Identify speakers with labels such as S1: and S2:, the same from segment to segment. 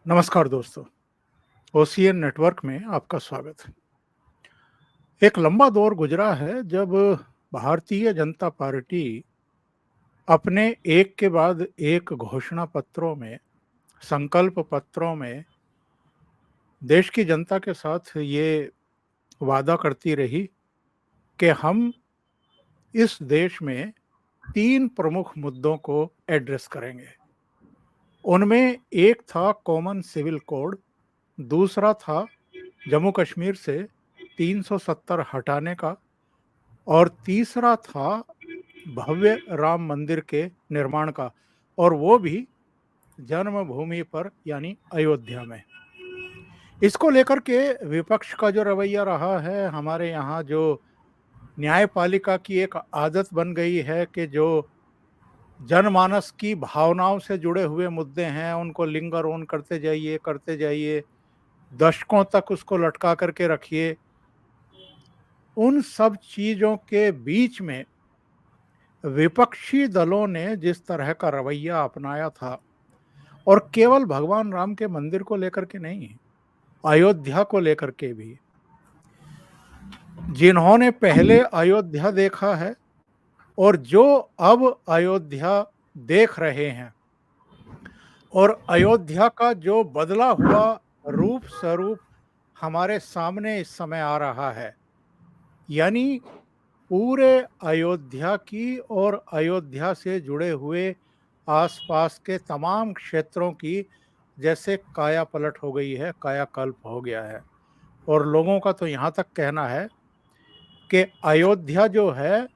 S1: नमस्कार दोस्तों, OCN network में आपका स्वागत है। एक लंबा दौर गुजरा है जब भारतीय जनता पार्टी अपने एक के बाद एक घोषणा पत्रों में, संकल्प पत्रों में देश की जनता के साथ ये वादा करती रही कि हम इस देश में 3 प्रमुख मुद्दों को एड्रेस करेंगे। उनमें एक था कॉमन सिविल कोड, दूसरा था जम्मू कश्मीर से 370 हटाने का और तीसरा था भव्य राम मंदिर के निर्माण का, और वो भी जन्मभूमि पर यानी अयोध्या में। इसको लेकर के विपक्ष का जो रवैया रहा है, हमारे यहाँ जो न्यायपालिका की एक आदत बन गई है कि जो जनमानस की भावनाओं से जुड़े हुए मुद्दे हैं उनको लिंगर ऑन करते जाइए, दशकों तक उसको लटका करके रखिए। उन सब चीजों के बीच में विपक्षी दलों ने जिस तरह का रवैया अपनाया था, और केवल भगवान राम के मंदिर को लेकर के नहीं, अयोध्या को लेकर के भी, जिन्होंने पहले अयोध्या देखा है और जो अब अयोध्या देख रहे हैं, और अयोध्या का जो बदला हुआ रूप स्वरूप हमारे सामने इस समय आ रहा है, यानी पूरे अयोध्या की और अयोध्या से जुड़े हुए आसपास के तमाम क्षेत्रों की जैसे काया पलट हो गई है, कायाकल्प हो गया है। और लोगों का तो यहाँ तक कहना है कि अयोध्या जो है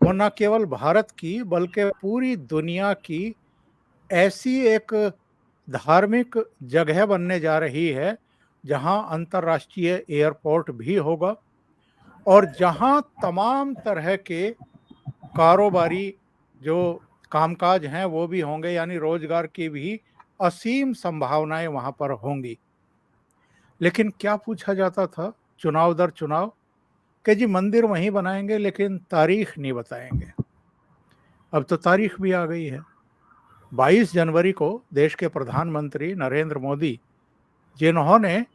S1: वो न केवल भारत की बल्कि पूरी दुनिया की ऐसी एक धार्मिक जगह बनने जा रही है जहाँ अंतर्राष्ट्रीय एयरपोर्ट भी होगा और जहाँ तमाम तरह के कारोबारी जो कामकाज हैं वो भी होंगे, यानी रोजगार की भी असीम संभावनाएं वहां पर होंगी। लेकिन क्या पूछा जाता था चुनाव दर चुनाव कि जी मंदिर वहीं बनाएंगे लेकिन तारीख नहीं बताएंगे। अब तो तारीख भी आ गई है। 22 जनवरी को देश के प्रधानमंत्री नरेंद्र मोदी, जिन्होंने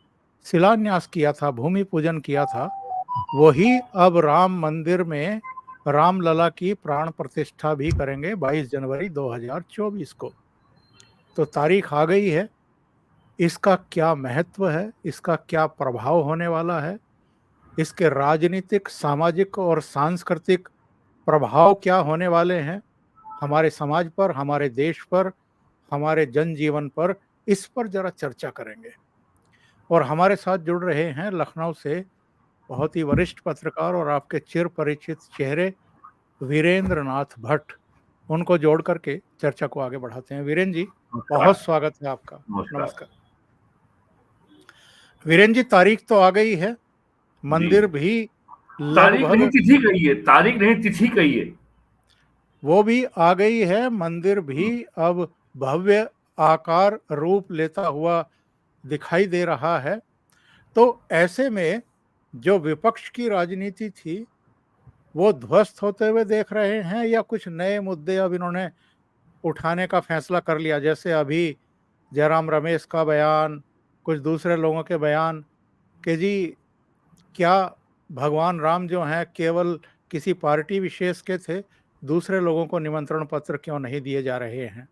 S1: शिलान्यास किया था, भूमि पूजन किया था, वही अब राम मंदिर में रामलला की प्राण प्रतिष्ठा भी करेंगे 22 जनवरी 2024 को। तो तारीख आ गई है। इसका क्या महत्व है, इसका क्या प्रभाव होने वाला है, इसके राजनीतिक, सामाजिक और सांस्कृतिक प्रभाव क्या होने वाले हैं हमारे समाज पर, हमारे देश पर, हमारे जनजीवन पर, इस पर जरा चर्चा करेंगे। और हमारे साथ जुड़ रहे हैं लखनऊ से बहुत ही वरिष्ठ पत्रकार और आपके चिर परिचित चेहरे वीरेंद्र नाथ भट्ट। उनको जोड़ करके चर्चा को आगे बढ़ाते हैं। वीरेंद्र जी, बहुत
S2: नमस्कार।
S1: स्वागत है आपका।
S2: नमस्कार
S1: नमस्कार वीरेंद्र जी। तारीख तो आ गई है,
S2: जी।
S1: मंदिर भी
S2: तारीख नहीं
S1: लगभग,
S2: तिथि कहिए, तारीख नहीं तिथि कहिए।
S1: वो भी आ गई है, मंदिर भी अब भव्य आकार रूप लेता हुआ दिखाई दे रहा है। तो ऐसे में जो विपक्ष की राजनीति थी वो ध्वस्त होते हुए देख रहे हैं, या कुछ नए मुद्दे अब इन्होंने उठाने का फैसला कर लिया? जैसे अभी जयराम रमेश का बयान, कुछ दूसरे लोगों के बयान कि जी क्या भगवान राम जो हैं केवल किसी पार्टी विशेष के थे, दूसरे लोगों को निमंत्रण पत्र क्यों नहीं दिए जा रहे हैं?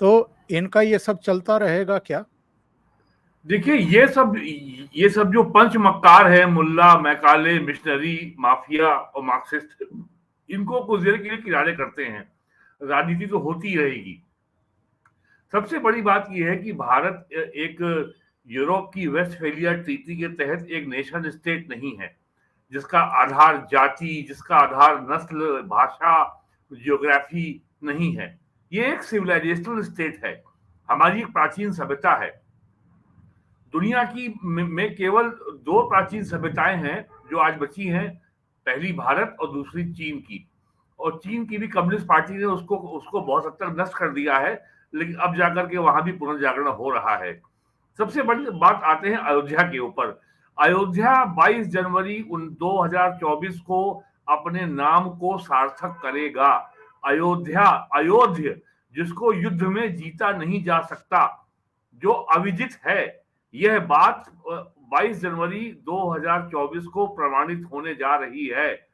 S1: तो इनका ये सब चलता रहेगा क्या?
S2: देखिए, ये सब जो पंच मक्कार है, मुल्ला, मैकाले, मिशनरी, माफिया और मार्क्सिस्ट, इनको कुछ देर के लिए किनारे करते हैं। राजनीति तो होती रहेगी। सबसे बड़ी बात यह है कि भारत एक यूरोप की वेस्टफेलिया ट्रीटी के तहत एक नेशन स्टेट नहीं है, जिसका आधार जाति, जिसका आधार नस्ल, भाषा, ज्योग्राफी नहीं है। ये एक सिविलाइजेशनल स्टेट है। हमारी एक प्राचीन सभ्यता है। दुनिया की में केवल दो प्राचीन सभ्यताएं हैं जो आज बची हैं। पहली भारत और दूसरी चीन की। और चीन की भी कम्युनिस्ट पार्टी ने उसको उसको बहुत हद तक नष्ट कर दिया है, लेकिन अब जाकर के वहां भी पुनर्जागरण हो रहा है। सबसे बड़ी बात आते हैं अयोध्या के ऊपर। अयोध्या 22 जनवरी 2024 को अपने नाम को सार्थक करेगा। अयोध्या, अयोध्य, जिसको युद्ध में जीता नहीं जा सकता, जो अविजित है। यह बात 22 जनवरी 2024 को प्रमाणित होने जा रही है।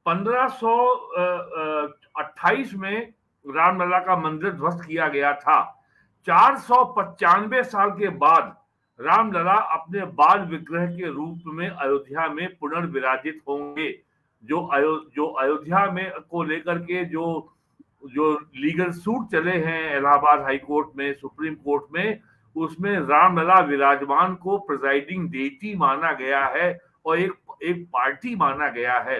S2: 1528 में रामलला का मंदिर ध्वस्त किया गया था। 495 साल के बाद रामलला अपने बाल विग्रह के रूप में अयोध्या में पुनर्विराजित होंगे। जो अयोध्या में को लेकर के जो जो लीगल सूट चले हैं इलाहाबाद हाई कोर्ट में, सुप्रीम कोर्ट में, उसमें रामलला विराजमान को प्रिजाइडिंग डेटी माना गया है और एक पार्टी माना गया है।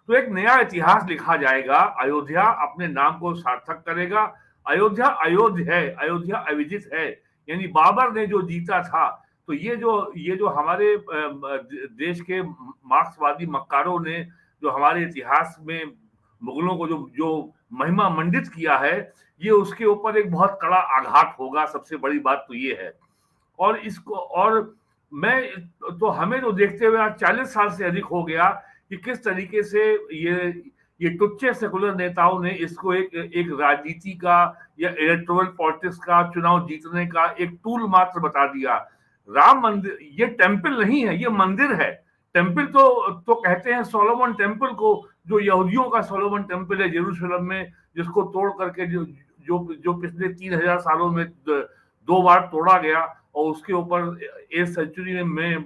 S2: तो एक नया इतिहास लिखा जाएगा। अयोध्या अपने नाम को सार्थक करेगा। अयोध्या अयोध्य है, अयोध्या अविजित है। यानी बाबर ने जो जीता था, तो ये जो हमारे देश के मार्क्सवादी मक्कारों ने जो हमारे इतिहास में मुगलों को जो जो महिमा मंडित किया है, ये उसके ऊपर एक बहुत कड़ा आघात होगा। सबसे बड़ी बात तो ये है। और इसको और मैं तो हमें तो देखते हुए आज 40 साल से अधिक हो गया कि किस तरीके से ये टुच्चे सेकुलर नेताओं ने इसको एक राजनीति का या इलेक्टोरल पॉलिटिक्स का, चुनाव जीतने का एक टूल मात्र बता दिया। राम मंदिर ये टेम्पल नहीं है, ये मंदिर है। टेम्पल तो कहते हैं सोलोमन टेम्पल को, जो यहूदियों का सोलोमन टेम्पल है यरूशलेम में, जिसको तोड़ करके जो पिछले 3000 सालों में 2 बार तोड़ा गया, और उसके ऊपर 8th सेंचुरी में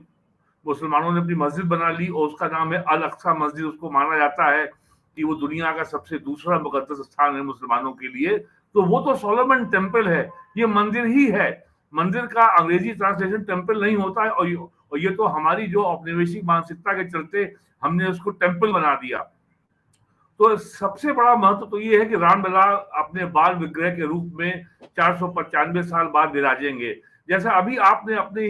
S2: मुसलमानों ने अपनी मस्जिद बना ली और उसका नाम है अल अक्सा मस्जिद। उसको माना जाता है कि वो दुनिया का सबसे दूसरा मुकद्दस स्थान है मुसलमानों के लिए। तो वो तो सोलोमन टेम्पल है, ये मंदिर ही है। मंदिर का अंग्रेजी ट्रांसलेशन टेम्पल नहीं होता है, और ये तो हमारी जो औपनिवेशिक मानसिकता के चलते हमने उसको टेम्पल बना दिया। तो सबसे बड़ा महत्व तो ये है कि रामलला अपने बाल विग्रह के रूप में 495 साल बाद विराजेंगे। जैसा अभी आपने अपने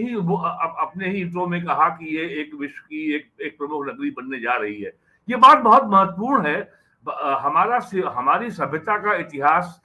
S2: ही इंट्रो में कहा कि ये एक विश्व की एक प्रमुख नगरी बनने जा रही है। ये बात बहुत महत्वपूर्ण है। हमारी सभ्यता का इतिहास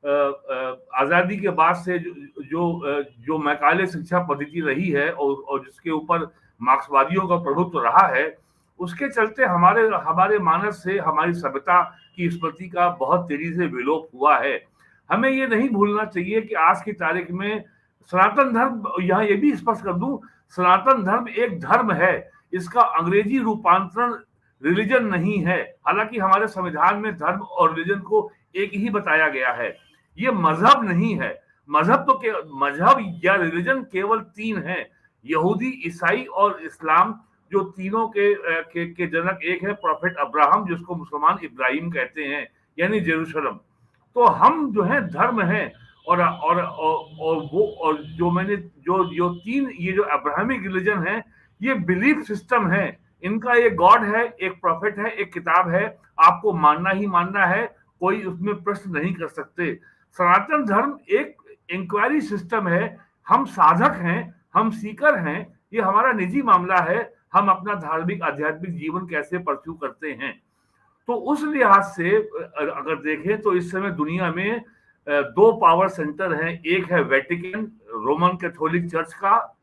S2: आजादी के बाद से जो मैकाले शिक्षा पद्धति रही है और जिसके ऊपर मार्क्सवादियों का प्रभुत्व रहा है, उसके चलते हमारे मानस से हमारी सभ्यता की स्मृति का बहुत तेजी से विलोप हुआ है। हमें ये नहीं भूलना चाहिए कि आज की तारीख में सनातन धर्म, यहाँ ये भी स्पष्ट कर दूं, सनातन धर्म एक धर्म है। इसका अंग्रेजी रूपांतरण रिलीजन नहीं है। हालांकि हमारे संविधान में धर्म और रिलीजन को एक ही बताया गया है। ये मजहब नहीं है। मजहब या रिलीजन केवल 3 है, यहूदी, ईसाई और इस्लाम, जो तीनों के जनक एक है, प्रोफेट अब्राहम, जिसको मुसलमान इब्राहिम कहते हैं, यानी जेरूशलम। तो हम जो है धर्म है। और जो मैंने जो 3 ये जो अब्राहमिक रिलीजन है, ये बिलीफ सिस्टम है। इनका एक गॉड है, एक प्रोफेट है, एक किताब है। आपको मानना ही मानना है, कोई उसमें प्रश्न नहीं कर सकते। सनातन धर्म एक इंक्वायरी सिस्टम है। हम साधक हैं, हम सीकर हैं। ये हमारा निजी मामला है, हम अपना धार्मिक आध्यात्मिक जीवन कैसे परस्यू करते हैं। तो उस लिहाज से अगर देखें तो इस समय दुनिया में 2 पावर सेंटर हैं। एक है वेटिकन रोमन कैथोलिक चर्च का,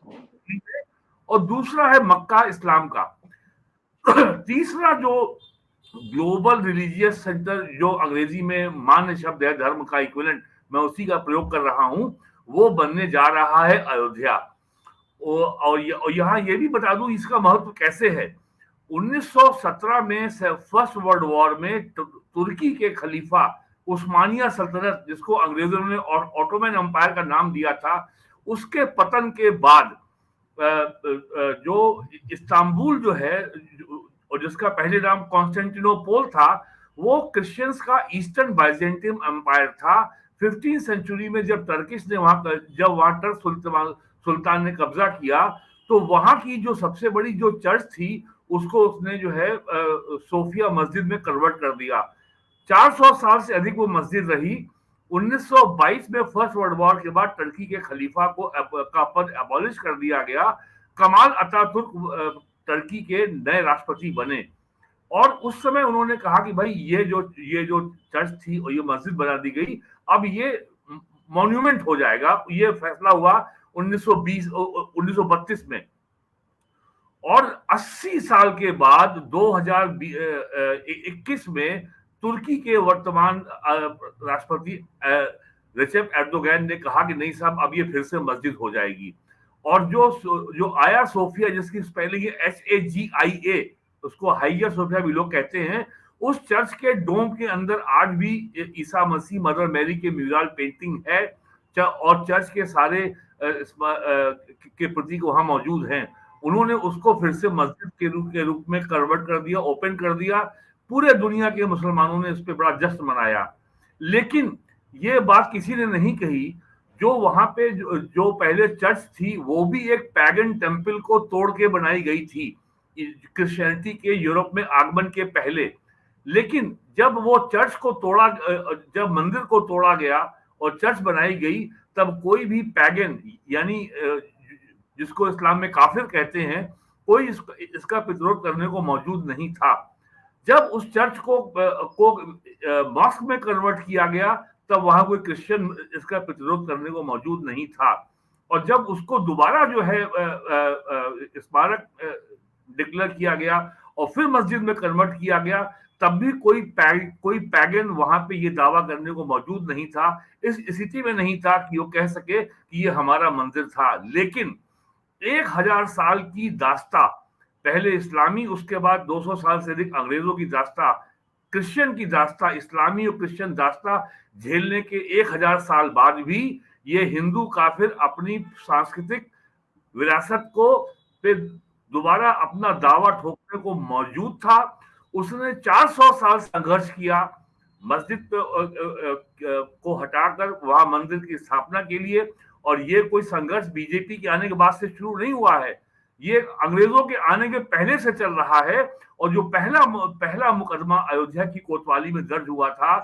S2: और दूसरा है मक्का इस्लाम का। तीसरा जो ग्लोबल रिलीजियस सेंटर, जो अंग्रेजी में मान्य शब्द है धर्म का इक्विवेलेंट, मैं उसी का प्रयोग कर रहा हूं, वो बनने जा रहा है अयोध्या। और यहाँ ये भी बता दूं इसका महत्व कैसे है। 1917 में फर्स्ट वर्ल्ड वॉर में तुर्की के खलीफा उस्मानिया सल्तनत, जिसको अंग्रेजों ने ऑटोमन एम्पायर का नाम दिया था, उसके पतन के बाद जो इस्तांबुल जो है, और जिसका पहले नाम कॉन्स्टेंटिनोपोल था, वो क्रिश्चियंस का ईस्टर्न बाइजेंटियन एम्पायर था। 15th सेंचुरी में जब टर्किश ने वहां टर्क सुल्तान ने कब्जा किया, तो वहां की जो सबसे बड़ी जो चर्च थी, उसको उसने जो है सोफिया मस्जिद में कन्वर्ट कर दिया। 400 साल से अधिक वो मस्जिद रही। 1922 में फर्स्ट वर्ल्ड वॉर के बाद टर्की के खलीफा का पद अबॉलिश कर दिया गया। कमाल अतातुर्क टर्की के नए राष्ट्रपति बने, और उस समय उन्होंने कहा कि भाई ये जो चर्च थी और ये मस्जिद बना दी गई, अब ये मॉन्यूमेंट हो जाएगा। ये फैसला हुआ 1932 में। और 80 साल के बाद 2021 में तुर्की के वर्तमान राष्ट्रपति रेसेप एर्दोगन ने कहा कि नहीं साहब अब ये फिर से मस्जिद हो जाएगी। और जो आया सोफिया, जिसकी स्पेलिंग है HAGIA, उसको हाइया सोफिया भी लोग कहते हैं, उस चर्च के डोम के अंदर आज भी ईसा मसीह, मदर मैरी के म्यूरल पेंटिंग है, और चर्च के सारे के प्रतीक वहां मौजूद हैं। उन्होंने उसको फिर से मस्जिद के रूप में कन्वर्ट कर दिया, ओपन कर दिया। पूरे दुनिया के मुसलमानों ने इस पे बड़ा जश्न मनाया। लेकिन ये बात किसी ने नहीं कही, जो वहां पे जो पहले चर्च थी वो भी एक पैगन टेम्पल को तोड़ के बनाई गई थी क्रिश्चियनिटी के यूरोप में आगमन के पहले। लेकिन जब वो चर्च को तोड़ा, जब मंदिर को तोड़ा गया और चर्च बनाई गई, तब कोई भी पैगन, यानी जिसको इस्लाम में काफिर कहते हैं, कोई इसका प्रतिरोध करने को मौजूद नहीं था। जब उस चर्च को मॉस्क में कन्वर्ट किया गया, तब वहां कोई क्रिश्चियन इसका प्रतिरोध करने को मौजूद नहीं था। और जब उसको दोबारा जो है स्मारक डिक्लेयर किया गया और फिर मस्जिद में कन्वर्ट किया गया, तब भी कोई पैगन वहां पे ये दावा करने को मौजूद नहीं था, इस स्थिति में नहीं था कि वो कह सके कि ये हमारा मंदिर था। लेकिन 1000 साल की दास्ता, पहले इस्लामी, उसके बाद 200 साल से अधिक अंग्रेजों की दास्ता, क्रिश्चियन की दास्ता, इस्लामी और क्रिश्चियन दास्ता झेलने के 1000 साल बाद भी ये हिंदू काफिर अपनी सांस्कृतिक विरासत को पे दोबारा अपना दावा ठोकने को मौजूद था। उसने 400 साल संघर्ष किया मस्जिद को हटाकर वहां मंदिर की स्थापना के लिए। और ये कोई संघर्ष बीजेपी के आने के बाद से शुरू नहीं हुआ है, ये अंग्रेजों के आने के पहले से चल रहा है। और जो पहला मुकदमा अयोध्या की कोतवाली में दर्ज हुआ था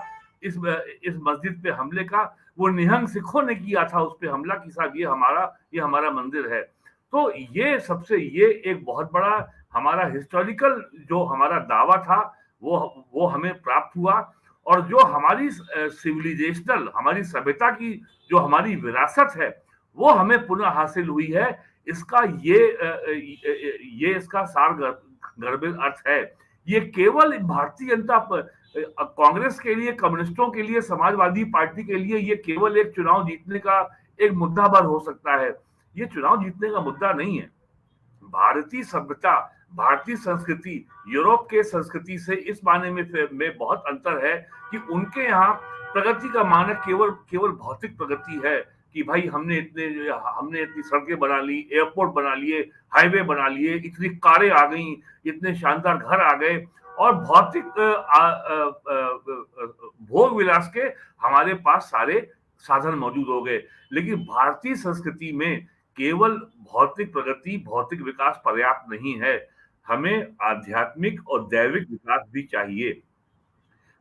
S2: इस मस्जिद पे हमले का, वो निहंग सिखों ने किया था उस पे हमला कि साहब ये हमारा मंदिर है। तो ये एक बहुत बड़ा हमारा हिस्टोरिकल जो हमारा दावा था वो हमें प्राप्त हुआ। और जो हमारी सिविलाइजेशनल, हमारी सभ्यता की जो हमारी विरासत है, वो हमें पुनः हासिल हुई है। इसका ये इसका सार गर्भित अर्थ है। ये केवल भारतीय जनता कांग्रेस के लिए, कम्युनिस्टों के लिए, समाजवादी पार्टी के लिए ये केवल एक चुनाव जीतने का एक मुद्दा भर हो सकता है। ये चुनाव जीतने का मुद्दा नहीं है। भारतीय सभ्यता, भारतीय संस्कृति यूरोप के संस्कृति से इस माने में बहुत अंतर है कि उनके यहाँ प्रगति का मानक केवल भौतिक प्रगति है कि भाई हमने इतनी सड़कें बना ली, एयरपोर्ट बना लिए, हाईवे बना लिए, इतनी कारें आ गई, इतने शानदार घर आ गए, और भौतिक भोग विलास के हमारे पास सारे साधन मौजूद हो गए। लेकिन भारतीय संस्कृति में केवल भौतिक प्रगति, भौतिक विकास पर्याप्त नहीं है, हमें आध्यात्मिक और दैविक विकास भी चाहिए।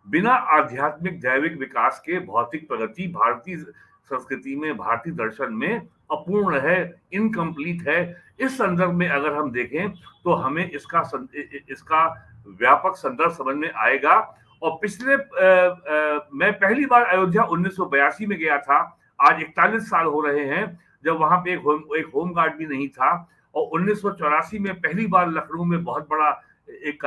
S2: बिना आध्यात्मिक दैविक विकास के भौतिक प्रगति भारतीय संस्कृति में, भारतीय दर्शन में अपूर्ण है, इनकम्प्लीट है। इस संदर्भ में अगर हम देखें तो हमें इसका व्यापक संदर्भ समझ में आएगा। और मैं पहली बार अयोध्या 1982 में गया था, आज 41 साल हो रहे हैं, जब वहां पे एक होम गार्ड भी नहीं था। और 1984 में पहली बार लखनऊ में बहुत बड़ा एक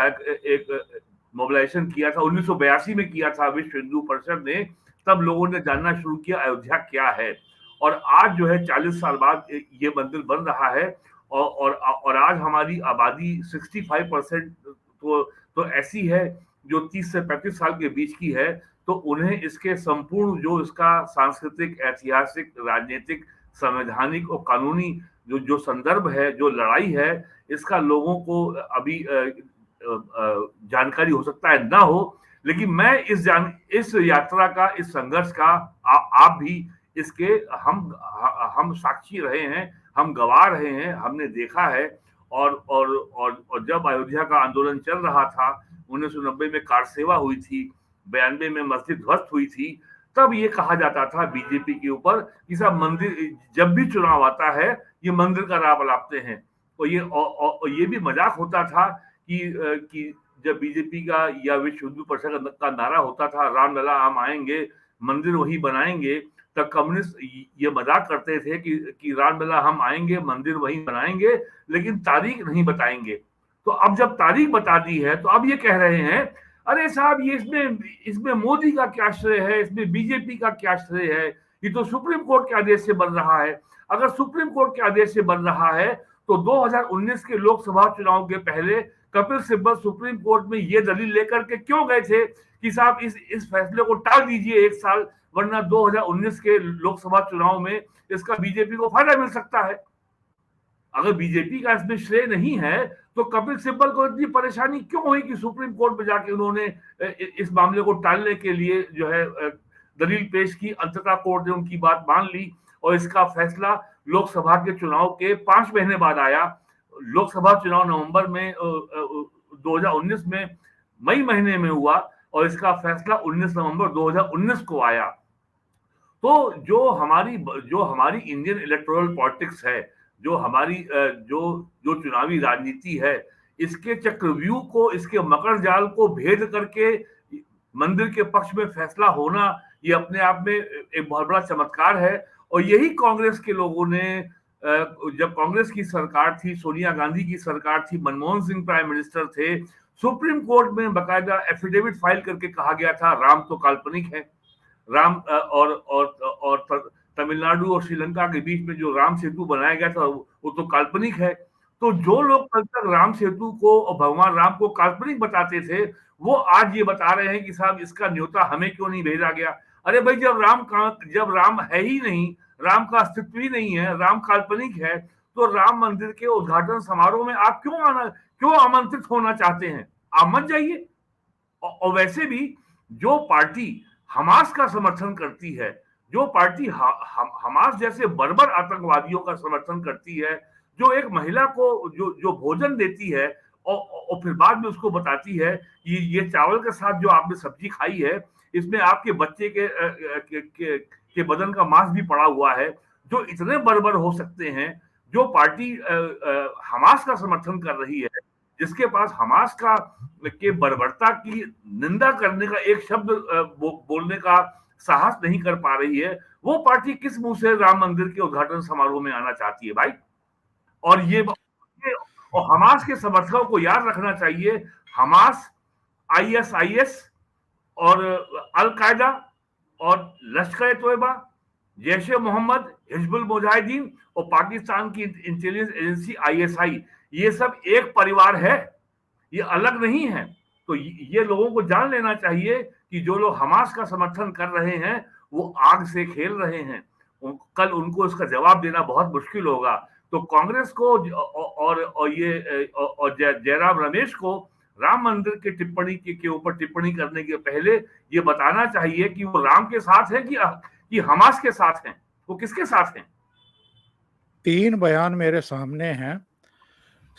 S2: मोबिलाइजेशन किया था, 1982 में किया था विश्व हिंदू परिषद ने। तब लोगों ने जानना शुरू किया अयोध्या क्या है। और आज जो है 40 साल बाद ये मंदिर बन रहा है। और आज हमारी आबादी 65% तो ऐसी है जो 30 से 35 साल के बीच की है। तो उन्हें इसके संपूर्ण जो इसका सांस्कृतिक, ऐतिहासिक, राजनीतिक, संवैधानिक और कानूनी जो संदर्भ है, जो लड़ाई है, इसका लोगों को अभी जानकारी हो सकता है ना हो। लेकिन मैं इस यात्रा का, इस संघर्ष का आप भी इसके हम साक्षी रहे हैं, हम गवाह रहे हैं, हमने देखा है। और जब अयोध्या का आंदोलन चल रहा था, 1990 में कार सेवा हुई थी, 92 में मस्जिद ध्वस्त हुई थी, तब ये कहा जाता था बीजेपी के ऊपर कि साहब मंदिर, जब भी चुनाव आता है ये मंदिर का राह बलाते हैं। और ये भी मजाक होता था कि जब बीजेपी का या विश्व हिंदू परिषद का नारा होता था रामलला हम आएंगे, मंदिर वही बनाएंगे, तब कम्युनिस्ट ये मजाक करते थे कि रामलला हम आएंगे, मंदिर वही बनाएंगे, लेकिन तारीख नहीं बताएंगे। तो अब जब तारीख बता दी है तो अब ये कह रहे हैं अरे साहब ये इसमें मोदी का क्या श्रेय है, इसमें बीजेपी का क्या श्रेय है, ये तो सुप्रीम कोर्ट के आदेश से बन रहा है। अगर सुप्रीम कोर्ट के आदेश से बन रहा है तो 2019 के लोकसभा चुनाव के पहले कपिल सिब्बल सुप्रीम कोर्ट में ये दलील लेकर के क्यों गए थे कि साहब इस फैसले को टाल दीजिए 1 साल, वरना 2019 के लोकसभा चुनाव में इसका बीजेपी को फायदा मिल सकता है। अगर बीजेपी का इसमें श्रेय नहीं है तो कपिल सिब्बल को इतनी परेशानी क्यों हुई कि सुप्रीम कोर्ट में जाके उन्होंने इस मामले को टालने के लिए जो है दलील पेश की। अंततः कोर्ट ने उनकी बात मान ली और इसका फैसला लोकसभा के चुनाव के 5 महीने बाद आया। लोकसभा चुनाव नवंबर में 2019 में मई महीने में हुआ और इसका फैसला 19 नवंबर 2019 को आया। तो जो हमारी इंडियन इलेक्टोरल पॉलिटिक्स है, जो हमारी जो चुनावी राजनीति है, इसके चक्रव्यूह को, इसके मकर जाल को भेद करके मंदिर के पक्ष में फैसला होना, ये अपने आप में एक बहुत बड़ा चमत्कार है। और यही कांग्रेस के लोगों ने, जब कांग्रेस की सरकार थी, सोनिया गांधी की सरकार थी, मनमोहन सिंह प्राइम मिनिस्टर थे, सुप्रीम कोर्ट में बकायदा एफिडेविट फाइल करके कहा गया था राम तो काल्पनिक है। राम और तमिलनाडु और श्रीलंका के बीच में जो राम सेतु बनाया गया था वो तो काल्पनिक है। तो जो लोग कल तक राम सेतु को और भगवान राम को काल्पनिक बताते थे, वो आज ये बता रहे हैं कि साहब इसका न्योता हमें क्यों नहीं भेजा गया। अरे भाई, जब राम है ही नहीं, राम का अस्तित्व ही नहीं है, राम काल्पनिक है, तो राम मंदिर के उद्घाटन समारोह में आप क्यों आमंत्रित होना चाहते हैं? आप मत जाइए। और वैसे भी जो पार्टी हमास का समर्थन करती है, जो पार्टी हमास जैसे बर्बर आतंकवादियों का समर्थन करती है, जो एक महिला को जो भोजन देती है और फिर बाद में उसको बताती है कि ये चावल के साथ जो आपने सब्जी खाई है, इसमें आपके बच्चे के बदन का मांस भी पड़ा हुआ है, जो इतने बर्बर हो सकते हैं, जो पार्टी हमास का समर्थन कर रही है, जिसके पास हमास के बर्बरता की निंदा करने का एक शब्द बोलने का साहस नहीं कर पा रही है, वो पार्टी किस मुंह से राम मंदिर के उद्घाटन समारोह में आना चाहती है भाई? और हमास के समर्थकों को याद रखना चाहिए, हमास, आईएसआईएस और अल कायदा और लश्कर ए तोयबा, जैश ए मोहम्मद, हिजबुल मुजाहिदीन और पाकिस्तान की इंटेलिजेंस एजेंसी आईएसआई, ये सब एक परिवार है, ये अलग नहीं है। तो ये लोगों को जान लेना चाहिए कि जो लोग हमास का समर्थन कर रहे हैं वो आग से खेल रहे हैं। कल उनको इसका जवाब देना बहुत मुश्किल होगा। तो कांग्रेस को और जयराम रमेश को राम मंदिर के टिप्पणी के ऊपर टिप्पणी करने के पहले ये बताना चाहिए कि वो राम के साथ है कि हमास के साथ हैं, वो किसके साथ हैं।
S1: 3 बयान मेरे सामने हैं।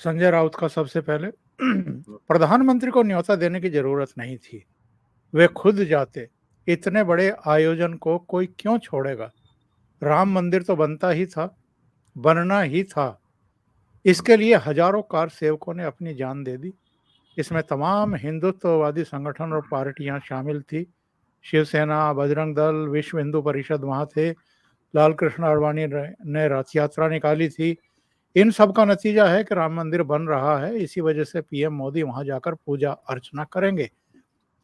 S1: संजय राउत का सबसे पहले, प्रधानमंत्री को न्योता देने की जरूरत नहीं थी, वे खुद जाते, इतने बड़े आयोजन को कोई क्यों छोड़ेगा? राम मंदिर तो बनता ही था, बनना ही था। इसके लिए हजारों कार सेवकों ने अपनी जान दे दी। इसमें तमाम हिंदुत्ववादी संगठन और पार्टियां शामिल थी। शिवसेना, बजरंग दल, विश्व हिंदू परिषद वहां थे, लाल कृष्ण आडवाणी ने रथ यात्रा निकाली थी। इन सब का नतीजा है कि राम मंदिर बन रहा है। इसी वजह से पीएम मोदी वहां जाकर पूजा अर्चना करेंगे।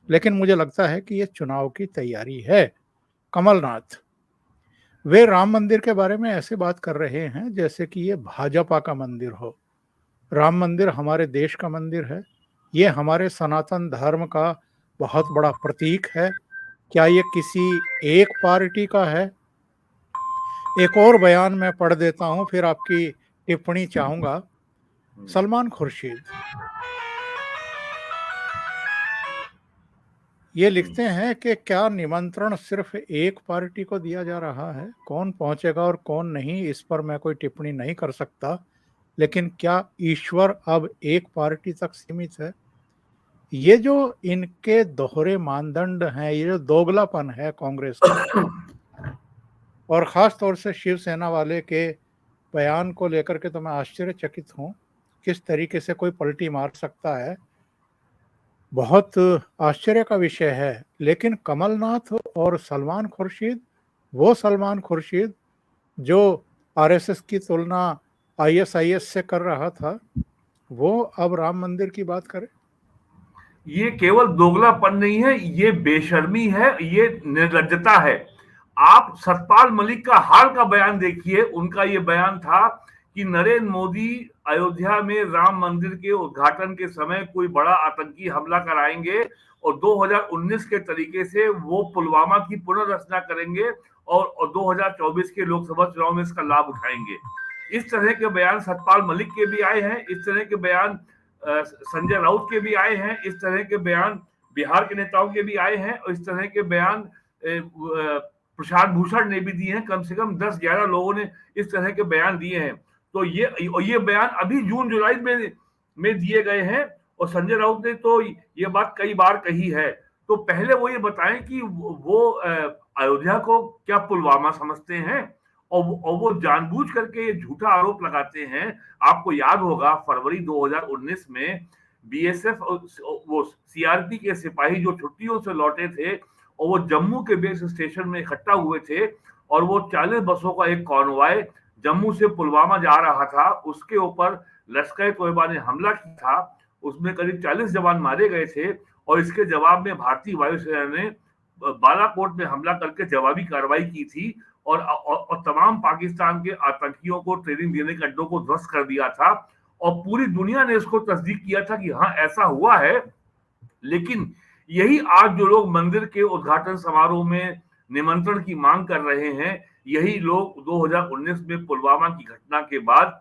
S1: लेकिन मुझे लगता है कि ये चुनाव की तैयारी है। कमलनाथ, वे राम मंदिर के बारे में ऐसे बात कर रहे हैं जैसे कि ये भाजपा का मंदिर हो। राम मंदिर हमारे देश का मंदिर है, ये हमारे सनातन धर्म का बहुत बड़ा प्रतीक है। क्या ये किसी एक पार्टी का है? एक और बयान मैं पढ़ देता हूं, फिर आपकी टिप्पणी चाहूंगा। सलमान खुर्शीद ये लिखते हैं कि क्या निमंत्रण सिर्फ एक पार्टी को दिया जा रहा है? कौन पहुंचेगा और कौन नहीं, इस पर मैं कोई टिप्पणी नहीं कर सकता। लेकिन क्या ईश्वर अब एक पार्टी तक सीमित है? ये जो इनके दोहरे मानदंड हैं, ये जो दोगलापन है कांग्रेस का, और खास तौर से शिवसेना वाले के बयान को लेकर के तो मैं आश्चर्यचकित हूं, किस तरीके से कोई पलटी मार सकता है। बहुत आश्चर्य का विषय है। लेकिन कमलनाथ और सलमान खुर्शीद, वो सलमान खुर्शीद जो आरएसएस की तुलना आईएसआईएस से कर रहा था, वो अब राम मंदिर की बात करे।
S2: ये केवल दोगलापन नहीं है, ये बेशर्मी है, ये निर्लज्जता है। आप सतपाल मलिक का हाल का बयान देखिए। उनका ये बयान था कि नरेंद्र मोदी अयोध्या में राम मंदिर के उद्घाटन के समय कोई बड़ा आतंकी हमला कराएंगे और 2019 के तरीके से वो पुलवामा की पुनर्रचना करेंगे और 2024 के लोकसभा चुनाव में इसका लाभ उठाएंगे। इस तरह के बयान सतपाल मलिक के भी आए हैं, इस तरह के बयान संजय राउत के भी आए हैं, इस तरह के बयान बिहार के नेताओं के भी आए हैं और इस तरह के बयान प्रशांत भूषण ने भी दिए हैं। कम से कम 10-11 लोगों ने इस तरह के बयान दिए हैं। तो ये बयान अभी जून जुलाई में दिए गए हैं और संजय राउत ने तो ये बात कई बार कही है। तो पहले वो ये बताएं कि वो अयोध्या को क्या पुलवामा समझते हैं और वो जानबूझ करके ये झूठा आरोप लगाते हैं। आपको याद होगा फरवरी 2019 में बीएसएफ वो सीआरपी के सिपाही जो छुट्टियों से लौटे थे और वो जम्मू के बेस स्टेशन में इकट्ठा हुए थे और वो 40 बसों का एक कॉन्वॉय जम्मू से पुलवामा जा रहा था, उसके ऊपर लश्कर-ए-तोयबा ने हमला किया था। उसमें करीब 40 जवान मारे गए थे और इसके जवाब में भारतीय वायुसेना ने बालाकोट में हमला करके जवाबी कार्रवाई की थी और तमाम पाकिस्तान के आतंकियों को ट्रेनिंग देने के अड्डों को ध्वस्त कर दिया था और पूरी दुनिया ने इसको तस्दीक किया था कि हाँ ऐसा हुआ है। लेकिन यही आज जो लोग मंदिर के उद्घाटन समारोह में निमंत्रण की मांग कर रहे हैं, यही लोग 2019 में पुलवामा की घटना के बाद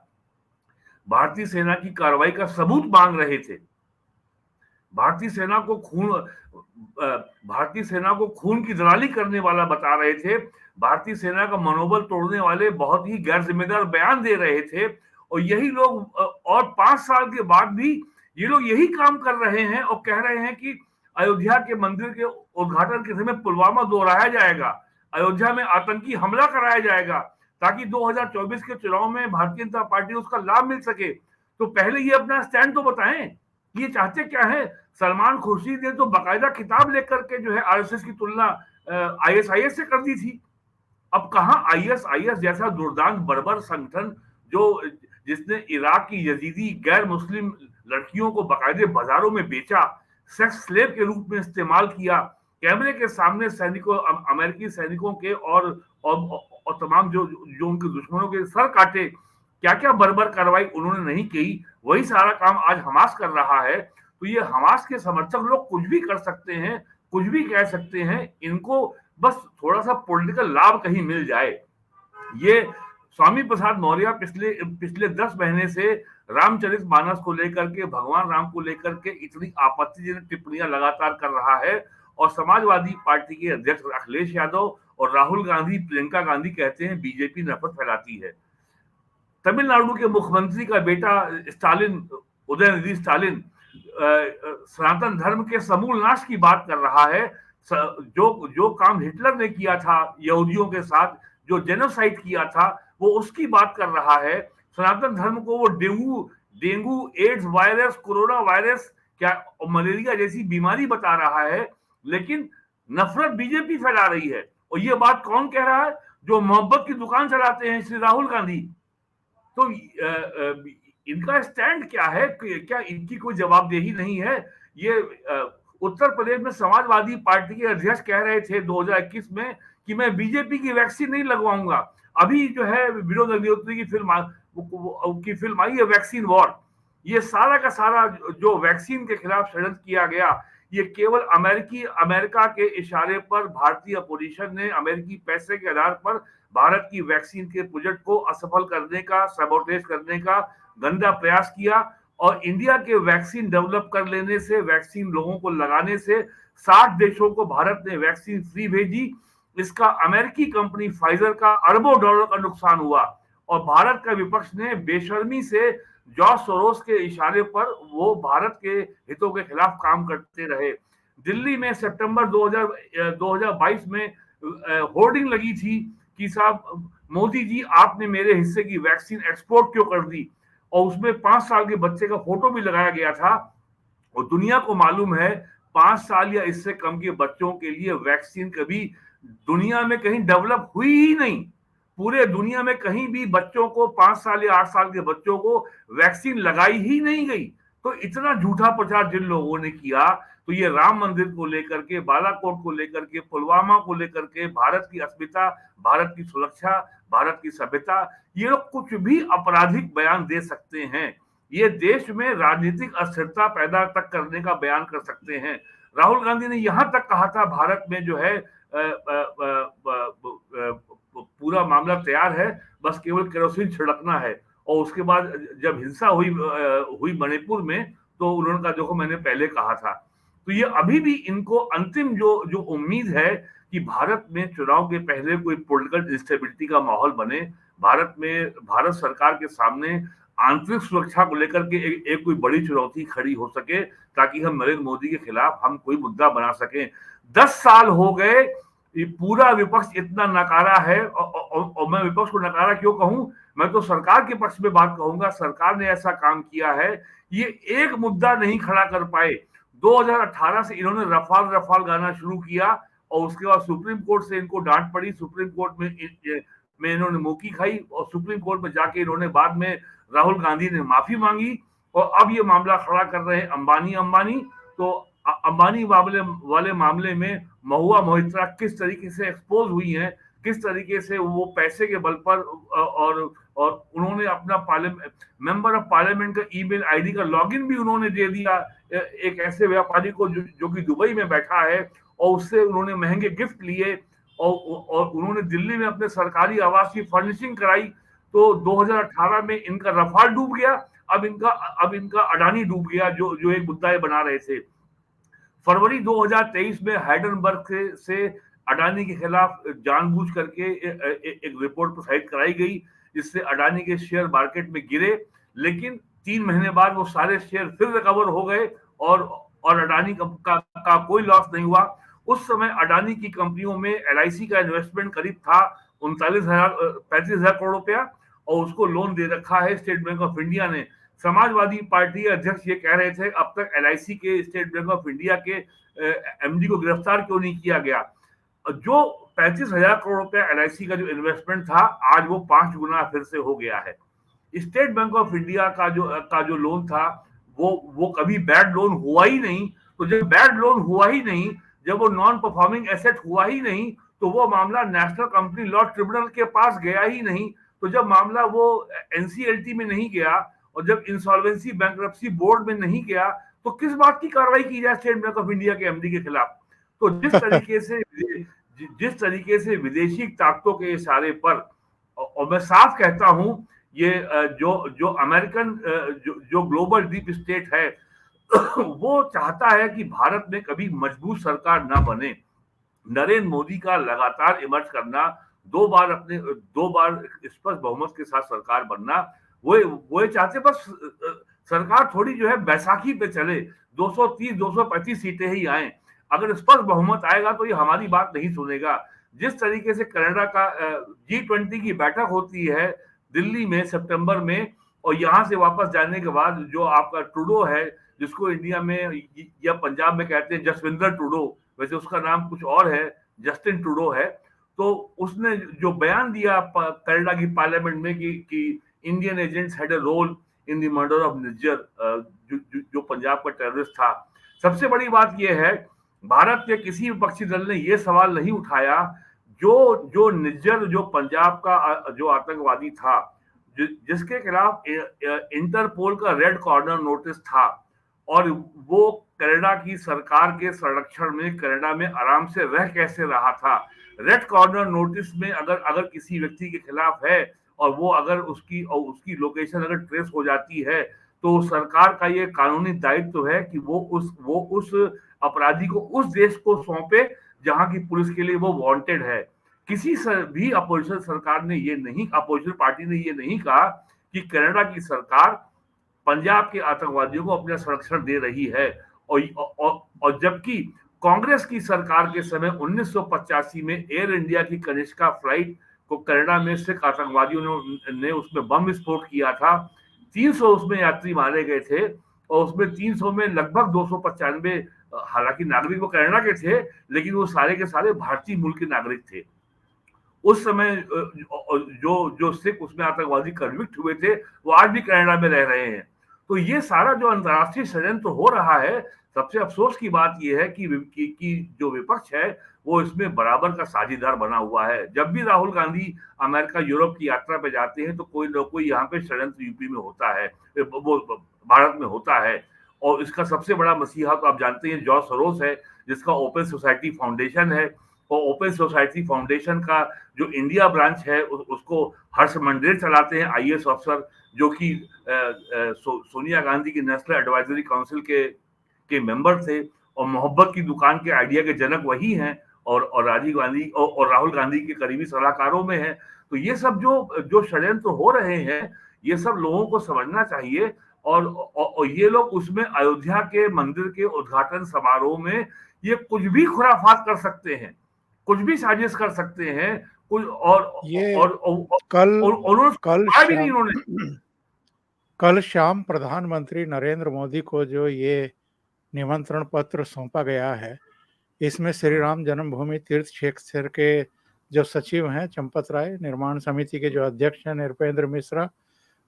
S2: भारतीय सेना की कार्रवाई का सबूत मांग रहे थे। भारतीय सेना को खून की दलाली करने वाला बता रहे थे। भारतीय सेना का मनोबल तोड़ने वाले बहुत ही गैर जिम्मेदार बयान दे रहे थे और यही लोग और 5 साल के बाद भी ये लोग यही काम कर रहे हैं और कह रहे हैं कि अयोध्या के मंदिर के उद्घाटन के समय पुलवामा दोहराया जाएगा, अयोध्या में आतंकी हमला कराया जाएगा ताकि 2024 के चुनाव में भारतीय जनता पार्टी उसका लाभ मिल सके। तो पहले ये अपना स्टैंड तो बताएं, ये चाहते क्या है। सलमान खुर्शीद ने तो बाकायदा किताब लेकर के जो है आरएसएस की तुलना आईएसआईएस से कर दी थी। अब कहां आईएसआईएस जैसा दुर्दांत बर्बर संगठन जो जिसने इराक की यजीदी गैर मुस्लिम लड़कियों को बाकायदे बाजारों में बेचा, सेक्स स्लेव के रूप में इस्तेमाल किया, कैमरे के सामने सैनिकों अमेरिकी सैनिकों के और तमाम जो उनके दुश्मनों के सर काटे, क्या क्या बर्बर कार्रवाई उन्होंने नहीं की, वही सारा काम आज हमास कर रहा है। तो ये हमास के समर्थक लोग कुछ भी कर सकते हैं, कुछ भी कह सकते हैं, इनको बस थोड़ा सा पॉलिटिकल लाभ कहीं मिल जाए। ये स्वामी प्रसाद मौर्य पिछले 10 महीने से रामचरितमानस को लेकर के, भगवान राम को लेकर के इतनी आपत्तिजनक टिप्पणियां लगातार कर रहा है और समाजवादी पार्टी के अध्यक्ष अखिलेश यादव और राहुल गांधी, प्रियंका गांधी कहते हैं बीजेपी नफरत फैलाती है। तमिलनाडु के मुख्यमंत्री का बेटा स्टालिन, उदयनिधि स्टालिन, सनातन धर्म के समूल नाश की बात कर रहा है। जो काम हिटलर ने किया था यहूदियों के साथ, जो जेनोसाइड किया था, वो उसकी बात कर रहा है। सनातन धर्म को वो dengue, AIDS virus, corona virus, क्या मलेरिया जैसी बीमारी बता रहा है, लेकिन नफरत बीजेपी फैला रही है। और ये बात कौन कह रहा है? जो मोहब्बत की दुकान चलाते हैं, श्री राहुल गांधी। तो इनका स्टैंड क्या है? क्या इनकी कोई जवाबदेही नहीं है? ये उत्तर प्रदेश में समाजवादी पार्टी के अध्यक्ष कह रहे थे 2021 में कि मैं बीजेपी की वैक्सीन नहीं लगवाऊंगा। अभी जो है विनोद अग्निहोत्री की फिल्म आई है वैक्सीन वॉर। ये सारा का सारा जो वैक्सीन के खिलाफ षड्यंत्र किया गया, ये केवल अमेरिका के इशारे पर भारतीय अपोजिशन ने अमेरिकी पैसे के आधार पर भारत की वैक्सीन के प्रोजेक्ट को असफल करने का, सबोटेज करने का गंदा प्रयास किया और इंडिया के वैक्सीन डेवलप कर लेने से, वैक्सीन लोगों को लगाने से 60 देशों को भारत ने वैक्सीन फ्री भेजी। इसका अमेरिकी कंपनी फाइजर का अरबों डॉलर का नुकसान हुआ और भारत का विपक्ष ने बेशर्मी से जॉर्ज सोरोस के इशारे पर वो भारत के हितों के खिलाफ काम करते रहे। दिल्ली में सितंबर 2022 में होर्डिंग लगी थी कि साहब मोदी जी, आपने मेरे हिस्से की वैक्सीन एक्सपोर्ट क्यों कर दी, और उसमें 5 साल के बच्चे का फोटो भी लगाया गया था। और दुनिया को मालूम है 5 साल या इससे कम के बच्चों के लिए वैक्सीन कभी दुनिया में कहीं डेवलप हुई ही नहीं। पूरे दुनिया में कहीं भी बच्चों को 5 साल या 8 साल के बच्चों को वैक्सीन लगाई ही नहीं गई। तो इतना झूठा प्रचार जिन लोगों ने किया, तो ये राम मंदिर को लेकर के, बालाकोट को लेकर के, पुलवामा को लेकर के, भारत की अस्मिता, भारत की सुरक्षा, भारत की सभ्यता, ये लोग कुछ भी आपराधिक बयान दे सकते हैं। ये देश में राजनीतिक अस्थिरता पैदा तक करने का बयान कर सकते हैं। राहुल गांधी ने यहां तक कहा था भारत में जो है पूरा मामला तैयार है, बस केवल केरोसिन छिड़कना है। और उसके बाद जब हिंसा हुई मणिपुर में, तो उन्होंने कहा देखो मैंने पहले कहा था। तो ये अभी भी इनको अंतिम जो उम्मीद है कि भारत में चुनाव के पहले कोई पॉलिटिकल इंस्टेबिलिटी का माहौल बने, भारत में भारत सरकार के सामने आंतरिक सुरक्षा को लेकर के एक कोई बड़ी चुनौती खड़ी हो सके, ताकि हम नरेंद्र मोदी के खिलाफ हम कोई मुद्दा बना सकें। 10 साल हो गए, ये पूरा विपक्ष इतना नकारा है। और मैं विपक्ष को नकारा क्यों कहूं, मैं तो सरकार के पक्ष में बात कहूंगा। सरकार ने ऐसा काम किया है, ये एक मुद्दा नहीं खड़ा कर पाए। 2018 से इन्होंने रफाल रफाल गाना शुरू किया, और उसके बाद सुप्रीम कोर्ट से इनको डांट पड़ी, सुप्रीम कोर्ट में इन्होंने मुक्की खाई, और सुप्रीम कोर्ट में जाके इन्होंने बाद में राहुल गांधी ने माफी मांगी, और अब ये मामला खड़ा कर रहे हैं अंबानी। तो अंबानी वाले मामले में महुआ मोहित्रा किस तरीके से एक्सपोज हुई हैं, किस तरीके से वो पैसे के बल पर, और उन्होंने अपना मेंबर ऑफ पार्लियामेंट का ईमेल आईडी का लॉगिन भी उन्होंने दे दिया एक ऐसे व्यापारी को जो कि दुबई में बैठा है, और उससे उन्होंने महंगे गिफ्ट लिए, और उन्होंने दिल्ली में अपने सरकारी आवास की फर्निशिंग कराई। तो 2018 में इनका रफाल डूब गया, अब इनका अडानी डूब गया, जो एक मुद्दा बना रहे थे। फरवरी 2023 में हाइडेनबर्ग से अडानी के खिलाफ जानबूझ करके एक रिपोर्ट प्रसारित कराई गई, जिससे अडानी के शेयर मार्केट में गिरे, लेकिन 3 महीने बाद वो सारे शेयर फिर रिकवर हो गए, और अडानी का कोई लॉस नहीं हुआ। उस समय अडानी की कंपनियों में LIC का इन्वेस्टमेंट करीब था 35,000 करोड़ रुपया, और उसको लोन दे रखा है स्टेट बैंक ऑफ इंडिया ने। समाजवादी पार्टी अध्यक्ष ये कह रहे थे अब तक LIC के, स्टेट बैंक ऑफ इंडिया के MD को गिरफ्तार क्यों नहीं किया गया। जो 35,000 करोड़ रुपया LIC का जो इन्वेस्टमेंट था, आज वो 5 गुना फिर से हो गया है। स्टेट बैंक ऑफ इंडिया का जो लोन था, वो कभी बैड लोन हुआ ही नहीं। तो जब बैड लोन हुआ ही नहीं, जब वो नॉन परफॉर्मिंग एसेट हुआ ही नहीं, तो वो मामला नेशनल कंपनी लॉ ट्रिब्यूनल के पास गया ही नहीं। तो जब मामला वो NCLT में नहीं गया, और जब इंसॉल्वेंसी बैंक्रप्सी बोर्ड में नहीं गया, तो किस बात की कार्रवाई की जाए स्टेट बैंक ऑफ इंडिया के MD के खिलाफ। तो जिस तरीके से विदेशी ताकतों के इशारे पर, और मैं साफ कहता हूं, ये जो अमेरिकन जो ग्लोबल डीप स्टेट है वो चाहता है कि भारत में कभी मजबूत सरकार ना बने। नरेंद्र मोदी का लगातार इमर्ज करना, 2 बार स्पष्ट बहुमत के साथ सरकार बनना, वो चाहते, बस सरकार थोड़ी जो है बैसाखी पे चले, 230-235 सीटें ही आए। अगर स्पष्ट बहुमत आएगा तो ये हमारी बात नहीं सुनेगा। जिस तरीके से कनाडा का G20 की बैठक होती है दिल्ली में सितंबर में, और यहाँ से वापस जाने के बाद जो आपका ट्रूडो है, जिसको इंडिया में या पंजाब में कहते हैं जसविंदर ट्रूडो, वैसे उसका नाम कुछ और है, जस्टिन ट्रूडो है। तो उसने जो बयान दिया कनाडा की पार्लियामेंट में कि Indian agents had a role in the murder of Nijjar, जो पंजाब का टेररिस्ट था। सबसे बड़ी बात यह है, भारत के किसी विपक्षी दल ने यह सवाल नहीं उठाया, जो निज्जर, जो पंजाब का जो आतंकवादी था, जिसके खिलाफ इंटरपोल का रेड कॉर्नर नोटिस था, और वो कनाडा की सरकार के संरक्षण में कनाडा में आराम से रह कैसे रहा था। रेड कॉर्नर नोटिस में अगर किसी व्यक्ति के खिलाफ है, और वो अगर उसकी लोकेशन अगर ट्रेस हो जाती है, तो सरकार का ये कानूनी दायित्व है कि वो उस अपराधी को उस देश को सौंपे जहां की पुलिस के लिए वो वांटेड है। किसी भी अपोजिशन सरकार ने अपोजिशन पार्टी ने ये नहीं कहा कि कनाडा की सरकार पंजाब के आतंकवादियों को अपना संरक्षण दे रही है। और जबकि कांग्रेस की सरकार के समय 1985 में एयर इंडिया की कनिष्का फ्लाइट को कनाडा में सिख आतंकवादियों ने उसमें बम विस्फोट किया था। 300 उसमें यात्री मारे गए थे, और उसमें 300 में लगभग 295 हालांकि नागरिक वो कनाडा के थे, लेकिन वो सारे के सारे भारतीय मूल के नागरिक थे। उस समय जो सिख उसमें आतंकवादी कन्विक्ट हुए थे, वो आज भी कनाडा में रह रहे हैं। तो ये सारा जो अंतर्राष्ट्रीय षड्यंत्र हो रहा है, सबसे अफसोस की बात यह है कि जो विपक्ष है वो इसमें बराबर का साझीदार बना हुआ है। जब भी राहुल गांधी अमेरिका यूरोप की यात्रा पे जाते हैं तो कोई ना कोई यहाँ पे षड्यंत्र यूपी में होता है, वो भारत में होता है। और इसका सबसे बड़ा मसीहा तो आप जानते हैं जॉर्ज सोरोस है, जिसका ओपन सोसाइटी फाउंडेशन है। और ओपन सोसाइटी फाउंडेशन का जो इंडिया ब्रांच है उसको हर्ष मंडेल चलाते हैं, आईएएस अफसर, जो कि सोनिया गांधी की नेशनल एडवाइजरी काउंसिल के मेंबर थे। और मोहब्बत की दुकान के आइडिया के जनक वही हैं, और राजीव गांधी और राहुल गांधी के करीबी सलाहकारों में है। तो ये सब जो जो षड्यंत्र हो रहे हैं, ये सब लोगों को समझना चाहिए। और ये लोग उसमें अयोध्या के मंदिर के उद्घाटन समारोह में ये कुछ भी खुराफात कर सकते हैं, कुछ भी साजिश कर सकते हैं, कुछ
S1: ये कल कल
S2: भी नहीं
S1: शाम
S2: उन्होंने।
S1: कल शाम प्रधानमंत्री नरेंद्र मोदी को जो ये निमंत्रण पत्र सौंपा गया है, इसमें श्री राम जन्मभूमि तीर्थ क्षेत्र के जो सचिव हैं चंपत राय, निर्माण समिति के जो अध्यक्ष हैं नृपेंद्र मिश्रा,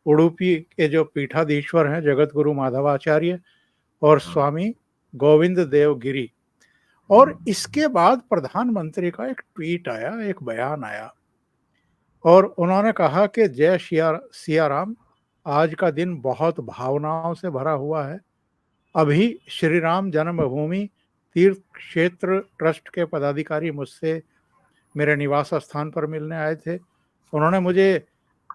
S1: उडुपी के जो पीठाधीश्वर हैं जगत गुरु माधवाचार्य और स्वामी गोविंद देव गिरी, और इसके बाद प्रधानमंत्री का एक ट्वीट आया, एक बयान आया, और उन्होंने कहा कि जय सिया राम, आज का दिन बहुत भावनाओं से भरा हुआ है। अभी श्री राम जन्मभूमि तीर्थ क्षेत्र ट्रस्ट के पदाधिकारी मुझसे मेरे निवास स्थान पर मिलने आए थे। उन्होंने मुझे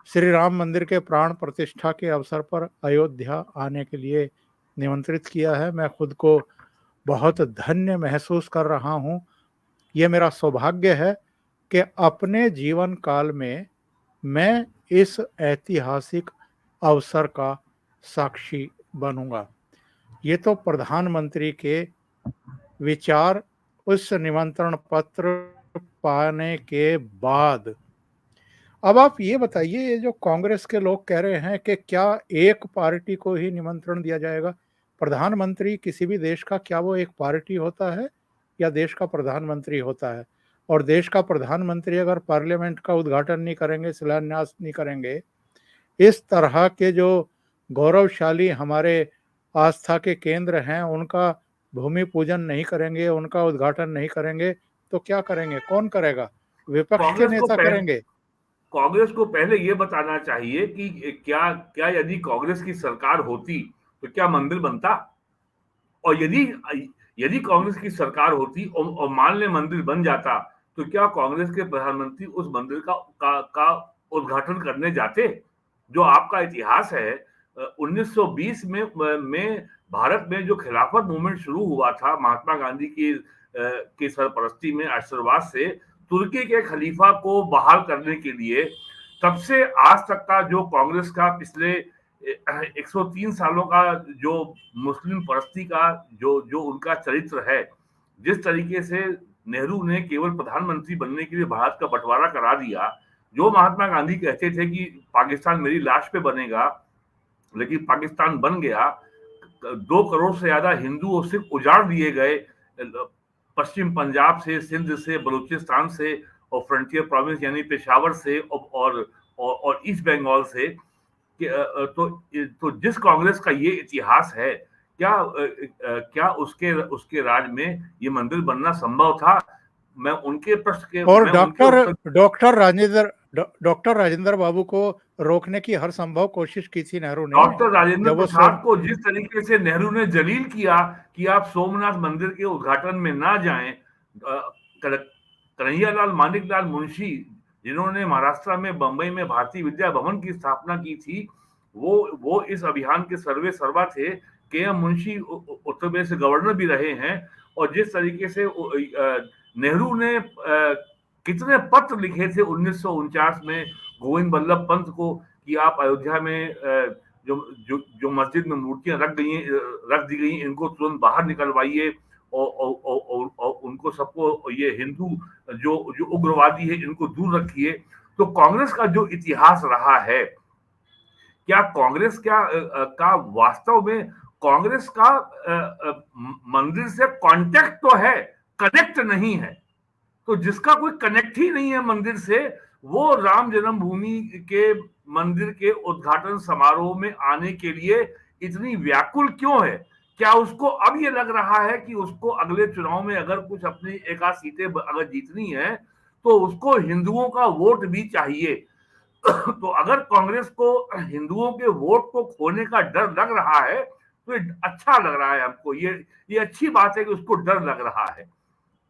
S1: श्री राम मंदिर के प्राण प्रतिष्ठा के अवसर पर अयोध्या आने के लिए निमंत्रित किया है। मैं खुद को बहुत धन्य महसूस कर रहा हूँ। ये मेरा सौभाग्य है कि अपने जीवन काल में मैं इस ऐतिहासिक अवसर का साक्षी बनूंगा। ये तो प्रधानमंत्री के विचार उस निमंत्रण पत्र पाने के बाद। अब आप ये बताइए, ये जो कांग्रेस के लोग कह रहे हैं कि क्या एक पार्टी को ही निमंत्रण दिया जाएगा? प्रधानमंत्री किसी भी देश का, क्या वो एक पार्टी होता है या देश का प्रधानमंत्री होता है? और देश का प्रधानमंत्री अगर पार्लियामेंट का उद्घाटन नहीं करेंगे, शिलान्यास नहीं करेंगे, इस तरह के जो गौरवशाली हमारे आस्था के केंद्र हैं उनका भूमि पूजन नहीं करेंगे, उनका उद्घाटन नहीं करेंगे, तो क्या करेंगे? कौन करेगा? विपक्ष के नेता करेंगे।
S2: कांग्रेस को पहले ये बताना चाहिए कि क्या क्या यदि कांग्रेस की सरकार होती तो क्या मंदिर बनता? और यदि यदि कांग्रेस की सरकार होती और मान ले मंदिर बन जाता, तो क्या कांग्रेस के प्रधानमंत्री उस मंदिर का उद्घाटन करने जाते? जो आपका इतिहास है, 1920 में भारत में जो खिलाफत मूवमेंट शुरू हुआ था महात्मा गांधी की सरपरस्ती में, आशीर्वाद से, तुर्की के खलीफा को बहाल करने के लिए, तब से आज तक का जो कांग्रेस का पिछले 103 सालों का जो मुस्लिम परस्ती का जो जो उनका चरित्र है, जिस तरीके से नेहरू ने केवल प्रधानमंत्री बनने के लिए भारत का बंटवारा करा दिया, जो महात्मा गांधी कहते थे कि पाकिस्तान मेरी लाश पे बनेगा, लेकिन पाकिस्तान बन गया। 2 करोड़ से ज्यादा हिंदू और सिख उजाड़ दिए गए, पश्चिम पंजाब से, सिंध से, बलूचिस्तान से, और फ्रंटियर प्रोविंस यानी पेशावर से, और ईस्ट बंगाल से। तो जिस कांग्रेस का ये इतिहास है, क्या उसके राज में ये मंदिर बनना संभव था? मैं उनके प्रश्न के
S1: और डॉक्टर राजेंद्र बाबू को रोकने की हर संभव कोशिश की थी नेहरू ने।
S2: डॉक्टर राजेंद्र प्रसाद को जिस तरीके से नेहरू ने जलील किया कि आप सोमनाथ मंदिर के उद्घाटन में ना जाएं, कन्हैयालाल मानिकलाल मुंशी, जिन्होंने महाराष्ट्र में बंबई में भारतीय विद्या भवन की स्थापना की थी, वो इस अभियान के सर्वे सर्वा थे। के.एम. मुंशी उत्तर प्रदेश गवर्नर भी रहे हैं। और जिस तरीके से नेहरू ने कितने पत्र लिखे थे 1949 में गोविंद बल्लभ पंत को कि आप अयोध्या में जो मस्जिद में मूर्तियां रख दी गई, इनको तुरंत बाहर निकलवाइए, और उनको सबको, ये हिंदू जो उग्रवादी है, इनको दूर रखिए। तो कांग्रेस का जो इतिहास रहा है, क्या कांग्रेस का वास्तव में कांग्रेस का मंदिर से कांटेक्ट तो है, कनेक्ट नहीं है। तो जिसका कोई कनेक्ट ही नहीं है मंदिर से, वो राम जन्मभूमि के मंदिर के उद्घाटन समारोह में आने के लिए इतनी व्याकुल क्यों है? क्या उसको अब ये लग रहा है कि उसको अगले चुनाव में अगर कुछ अपनी एक आध सीटें अगर जीतनी है तो उसको हिंदुओं का वोट भी चाहिए। तो अगर कांग्रेस को हिंदुओं के वोट को खोने का डर लग रहा है तो ये अच्छा लग रहा है हमको, ये अच्छी बात है कि उसको डर लग रहा है।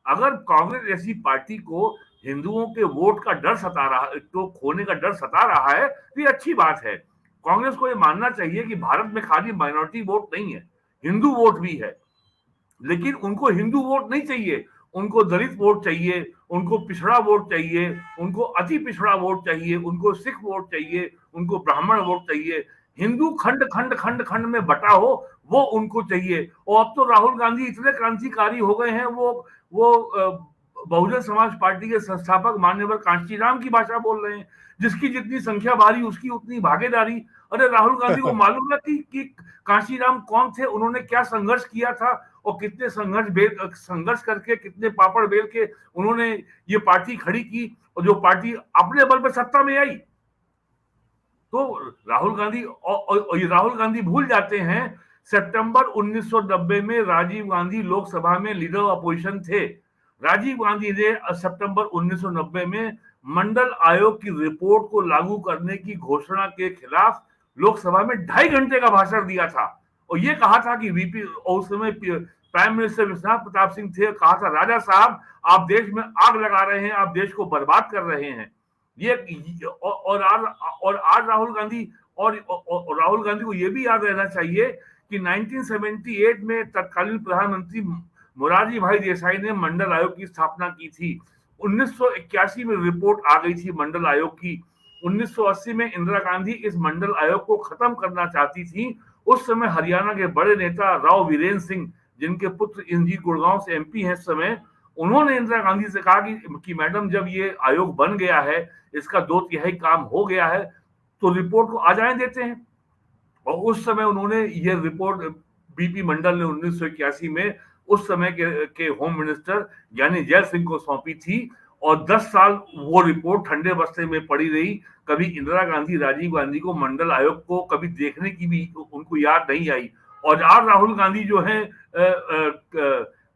S2: अगर कांग्रेस ऐसी पार्टी को हिंदुओं के वोट का डर सता रहा, तो खोने का डर सता रहा है, तो ये अच्छी बात है। कांग्रेस को ये मानना चाहिए कि भारत में खाली माइनॉरिटी वोट नहीं है, हिंदू वोट भी है। लेकिन उनको हिंदू वोट नहीं चाहिए, उनको दलित वोट चाहिए, उनको पिछड़ा वोट चाहिए, उनको अति पिछड़ा वोट चाहिए, उनको सिख वोट चाहिए, उनको ब्राह्मण वोट चाहिए। हिंदू खंड खंड खंड खंड में बटा हो वो उनको चाहिए। और अब तो राहुल गांधी इतने क्रांतिकारी हो गए हैं, वो बहुजन समाज पार्टी के संस्थापक मान्यवर कांशीराम की भाषा बोल रहे हैं। जिसकी जितनी संख्या भारी उसकी उतनी भागीदारी। अरे राहुल गांधी को मालूम ना कि कांशीराम कौन थे, उन्होंने क्या संघर्ष किया था और कितने संघर्ष करके कितने पापड़ बेल के उन्होंने ये पार्टी खड़ी की, और जो पार्टी अपने बल पर सत्ता में आई। तो राहुल गांधी भूल जाते हैं सितंबर 1990 में राजीव गांधी लोकसभा में लीडर अपोजिशन थे। राजीव गांधी ने सितंबर 1990 में मंडल आयोग की रिपोर्ट को लागू करने की घोषणा के खिलाफ लोकसभा में 2.5 घंटे का भाषण दिया था और ये कहा था कि वीपी, उस समय प्राइम मिनिस्टर विश्वनाथ प्रताप सिंह थे, कहा था राजा साहब आप देश में आग लगा रहे हैं, आप देश को बर्बाद कर रहे हैं। ये और आज राहुल गांधी को यह भी याद रहना चाहिए कि 1978 में तत्कालीन प्रधानमंत्री मोरारजी भाई देसाई ने मंडल आयोग की स्थापना की थी। 1981 में रिपोर्ट आ गई थी मंडल आयोग की। 1980 में इंदिरा गांधी इस मंडल आयोग को खत्म करना चाहती थी। उस समय हरियाणा के बड़े नेता राव वीरेंद्र सिंह, जिनके पुत्र इंजीर गुड़गांव से एमपी हैं इस समय, उन्होंने इंदिरा गांधी से कहा कि मैडम जब ये आयोग बन गया है, इसका 2/3 काम हो गया है, तो रिपोर्ट को आ जाने देते हैं। और उस समय उन्होंने ये रिपोर्ट बीपी मंडल ने 1981 में उस समय के होम मिनिस्टर यानी जय सिंह को सौंपी थी और 10 साल वो रिपोर्ट ठंडे बस्ते में पड़ी रही। कभी इंदिरा गांधी राजीव गांधी को मंडल आयोग को कभी देखने की भी उनको याद नहीं आई। और आज राहुल गांधी जो है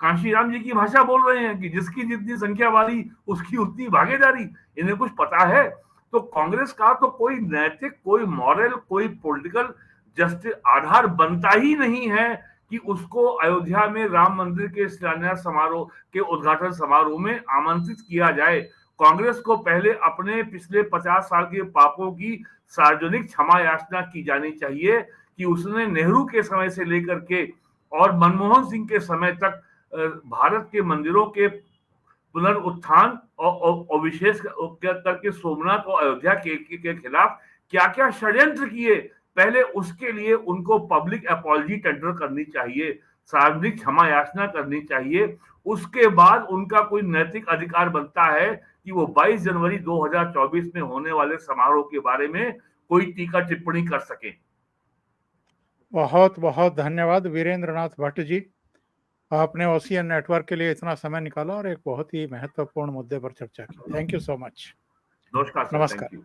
S2: कांशीराम जी की भाषा बोल रहे हैं कि जिसकी जितनी संख्या वाली उसकी उतनी भागीदारी। इन्हें कुछ पता है? तो कांग्रेस का तो कोई नैतिक, कोई मॉरल, कोई पॉलिटिकल जस्टिस आधार बनता ही नहीं है कि उसको अयोध्या में राम मंदिर के शिलान्यास समारोह के उद्घाटन समारोह में आमंत्रित किया जाए। कांग्रेस को पहले अपने पिछले 50 साल के पापों की सार्वजनिक क्षमा याचना की जानी चाहिए कि उसने नेहरू के समय से लेकर के और मनमोहन सिंह के समय तक भारत के मंदिरों के पुनरुत्थान और विशेष करके सोमनाथ और अयोध्या के खिलाफ क्या क्या षड्यंत्र किए, पहले उसके लिए उनको पब्लिक अपॉलजी टेंडर करनी चाहिए, सार्वजनिक क्षमा याचना करनी चाहिए। उसके बाद उनका कोई नैतिक अधिकार बनता है कि वो 22 जनवरी 2024 में होने वाले समारोह के बारे में कोई टीका टिप्पणी कर सके।
S1: बहुत बहुत धन्यवाद वीरेंद्र नाथ भट्ट जी, आपने ओशियन नेटवर्क के लिए इतना समय निकाला और एक बहुत ही महत्वपूर्ण मुद्दे पर चर्चा की। Thank you so much.
S2: नमस्कार सर, थैंक यू।